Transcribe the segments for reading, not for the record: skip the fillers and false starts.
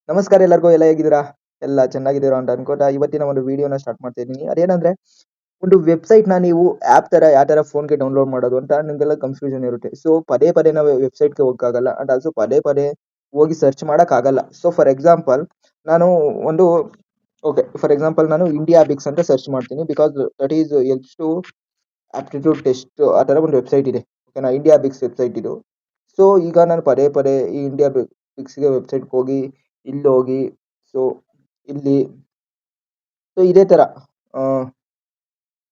ನಮಸ್ಕಾರ ಎಲ್ಲರಿಗೂ, ಎಲ್ಲ ಹೇಗಿದ್ದೀರಾ? ಎಲ್ಲ ಚೆನ್ನಾಗಿದ್ದೀರಾ ಅಂತ ಅನ್ಕೋತಾ ಇವತ್ತಿನ ಒಂದು ವಿಡಿಯೋನ ಸ್ಟಾರ್ಟ್ ಮಾಡ್ತಾ ಇದ್ದೀನಿ. ಅದೇನಂದ್ರೆ, ಒಂದು ವೆಬ್ಸೈಟ್ ನ ನೀವು ಆಪ್ ತರ ಯಾವ ತರ ಫೋನ್ಗೆ ಡೌನ್ಲೋಡ್ ಮಾಡೋದು ಅಂತ ನಿಮ್ಗೆಲ್ಲ ಕನ್ಫ್ಯೂಷನ್ ಇರುತ್ತೆ. ಸೊ ಪದೇ ಪದೇ ನಾವು ವೆಬ್ಸೈಟ್ಗೆ ಹೋಗಕ್ಕಾಗಲ್ಲ, ಅಂಡ್ ಆಲ್ಸೋ ಪದೇ ಪದೇ ಹೋಗಿ ಸರ್ಚ್ ಮಾಡಕ್ ಆಗಲ್ಲ. ಸೊ ಫಾರ್ ಎಕ್ಸಾಂಪಲ್ ನಾನು ಒಂದು ಫಾರ್ ಎಕ್ಸಾಂಪಲ್ ನಾನು ಇಂಡಿಯಾ ಬಿಕ್ಸ್ ಅಂತ ಸರ್ಚ್ ಮಾಡ್ತೀನಿ, because that is else to aptitude test ಆ ತರ ಒಂದು ವೆಬ್ಸೈಟ್ ಇದೆ. ಓಕೆನಾ, ಇಂಡಿಯಾ ಬಿಕ್ಸ್ ವೆಬ್ಸೈಟ್ ಇದು. ಸೊ ಈಗ ನಾನು ಪದೇ ಪದೇ ಈ ಇಂಡಿಯಾ ಬಿಕ್ಸ್ಗೆ ವೆಬ್ಸೈಟ್ಗೆ ಹೋಗಿ ಇಲ್ಲಿ ಹೋಗಿ, ಸೊ ಇಲ್ಲಿ, ಸೊ ಇದೇ ತರ ಆ,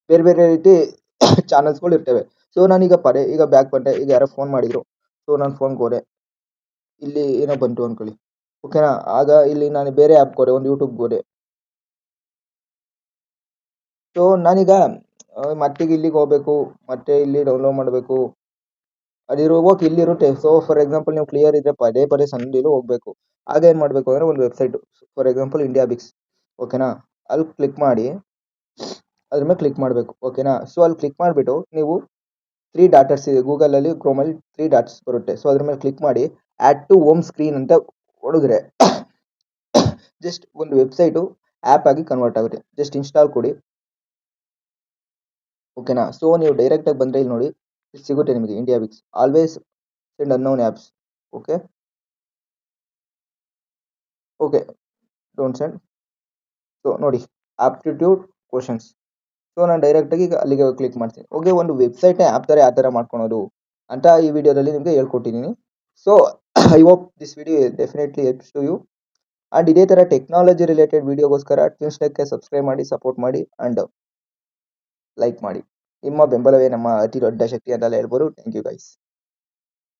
ಬೇರೆ ಬೇರೆ ರೀತಿ ಚಾನಲ್ಸ್ಗಳು ಇರ್ತವೆ. ಸೊ ನಾನೀಗ ಈಗ ಬ್ಯಾಕ್ ಬಂದೆ. ಈಗ ಯಾರೋ ಫೋನ್ ಮಾಡಿದ್ರು, ಸೊ ನಾನು ಫೋನ್ಗೆ ಹೋದೆ. ಇಲ್ಲಿ ಏನೋ ಬಂತು ಅನ್ಕೊಳ್ಳಿ. ಓಕೆನಾ, ಆಗ ಇಲ್ಲಿ ನಾನು ಬೇರೆ ಆ್ಯಪ್ ಹೋದೆ, ಒಂದು ಯೂಟ್ಯೂಬ್ ಹೋದೆ. ಸೊ ನಾನೀಗ ಮತ್ತೆ ಇಲ್ಲಿಗೆ ಹೋಗ್ಬೇಕು, ಮತ್ತೆ ಇಲ್ಲಿ ಡೌನ್ಲೋಡ್ ಮಾಡಬೇಕು. ಅದಿರುವಾಗ ಇಲ್ಲಿರುತ್ತೆ. ಸೊ ಫಾರ್ ಎಕ್ಸಾಂಪಲ್ ನೀವು ಕ್ಲಿಯರ್ ಇದ್ರೆ ಪದೇ ಪದೇ ಸಂದಿಲು ಹೋಗ್ಬೇಕು. ಆಗ ಏನ್ ಮಾಡ್ಬೇಕು ಅಂದ್ರೆ, ಒಂದು ವೆಬ್ಸೈಟ್ ಫಾರ್ ಎಕ್ಸಾಂಪಲ್ ಇಂಡಿಯಾ ಬಿಕ್ಸ್. ಓಕೆನಾ, ಅಲ್ಲಿ ಕ್ಲಿಕ್ ಮಾಡಿ ಅದ್ರ ಮೇಲೆ ಕ್ಲಿಕ್ ಮಾಡಬೇಕು. ಓಕೆನಾ, ಸೊ ಅಲ್ಲಿ ಕ್ಲಿಕ್ ಮಾಡಿಬಿಟ್ಟು ನೀವು ತ್ರೀ ಡಾಟರ್ಸ್ ಇದೆ ಗೂಗಲ್ ಅಲ್ಲಿ, ಕ್ರೋಮ್ ಅಲ್ಲಿ ತ್ರೀ ಡಾಟ್ಸ್ ಬರುತ್ತೆ. ಸೊ ಅದ್ರ ಮೇಲೆ ಕ್ಲಿಕ್ ಮಾಡಿ ಆಡ್ ಟು ಹೋಮ್ ಸ್ಕ್ರೀನ್ ಅಂತ ಹೊಡೆದ್ರೆ ಜಸ್ಟ್ ಒಂದು ವೆಬ್ಸೈಟು ಆ್ಯಪ್ ಆಗಿ ಕನ್ವರ್ಟ್ ಆಗುತ್ತೆ. ಜಸ್ಟ್ ಇನ್ಸ್ಟಾಲ್ ಕೊಡಿ. ಓಕೆನಾ, ಸೊ ನೀವು ಡೈರೆಕ್ಟ್ ಆಗಿ ಬಂದ್ರೆ ಇಲ್ಲಿ ನೋಡಿ, ಇಲ್ಲಿ ಸಿಗುತ್ತೆ ನಿಮಗೆ IndiaBix. Always send unknown apps. Okay okay don't send. So ನೋಡಿ, ಆಪ್ಟಿಟ್ಯೂಡ್ ಕ್ವಶನ್ಸ್. ಸೊ ನಾನು ಡೈರೆಕ್ಟಾಗಿ ಈಗ ಅಲ್ಲಿಗೆ ಕ್ಲಿಕ್ ಮಾಡ್ತೀನಿ. ಓಕೆ, ಒಂದು ವೆಬ್ಸೈಟ್ನ ಆ್ಯಪ್ ಥರ ಯಾವ ಥರ ಮಾಡ್ಕೊಳೋದು ಅಂತ ಈ ವಿಡಿಯೋದಲ್ಲಿ ನಿಮಗೆ ಹೇಳ್ಕೊಟ್ಟಿದ್ದೀನಿ. So I hope this video definitely helps to you. And ಇದೇ ಥರ ಟೆಕ್ನಾಲಜಿ ರಿಲೇಟೆಡ್ ವಿಡಿಯೋಗೋಸ್ಕರ ಟ್ವಿನ್ಸ್ಟೆಕ್ಗೆ ಸಬ್ಸ್ಕ್ರೈಬ್ ಮಾಡಿ, ಸಪೋರ್ಟ್ ಮಾಡಿ ಆ್ಯಂಡ್ ಲೈಕ್ ಮಾಡಿ. ನಿಮ್ಮ ಬೆಂಬಲವೇ ನಮ್ಮ ಅತಿ ದೊಡ್ಡ ಶಕ್ತಿ ಅಂತೆಲ್ಲ ಹೇಳ್ಬೋದು. Thank you guys.